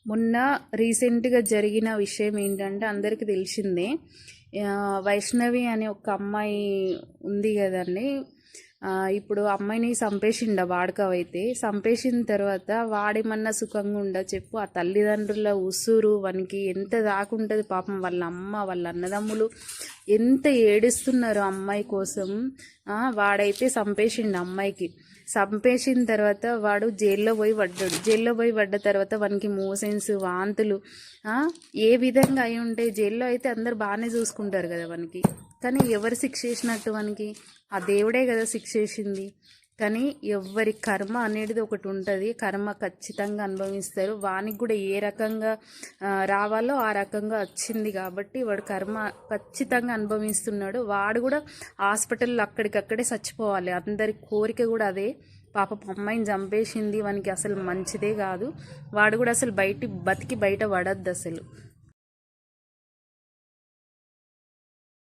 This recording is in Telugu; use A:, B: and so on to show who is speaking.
A: మొన్న రీసెంట్గా జరిగిన విషయం ఏంటంటే అందరికీ తెలిసిందే. వైష్ణవి అనే ఒక అమ్మాయి ఉంది కదండి. ఇప్పుడు అమ్మాయిని చంపేసిండ వాడుకవైతే. చంపేసిన తర్వాత వాడేమన్నా సుఖంగా ఉండ చెప్పు? ఆ తల్లిదండ్రుల ఉసురు వానికి ఎంత దాకుంటుంది పాపం. వాళ్ళ అమ్మ వాళ్ళ అన్నదమ్ములు ఎంత ఏడుస్తున్నారు అమ్మాయి కోసం. వాడైతే చంపేసిండు అమ్మాయికి. చంపేసిన తర్వాత వాడు జైల్లో పోయి పడ్డాడు. జైల్లో పోయి పడ్డ తర్వాత వానికి మోషన్స్, వాంతులు ఏ విధంగా అయి ఉంటే. జైల్లో అయితే అందరు బాగానే చూసుకుంటారు కదా వానికి. కానీ ఎవరు శిక్ష చేసినట్టు వానికి? ఆ దేవుడే కదా శిక్ష చేసింది. కానీ ఎవరి కర్మ అనేది ఒకటి ఉంటుంది. కర్మ ఖచ్చితంగా అనుభవిస్తారు. వానికి కూడా ఏ రకంగా రావాలో ఆ రకంగా వచ్చింది కాబట్టి వాడు కర్మ ఖచ్చితంగా అనుభవిస్తున్నాడు. వాడు కూడా హాస్పిటల్లో అక్కడికక్కడే చచ్చిపోవాలి. అందరి కోరిక కూడా అదే. పాప అమ్మాయిని చంపేసింది. వానికి అసలు మంచిదే కాదు. వాడు కూడా అసలు బయట పడద్దు అసలు.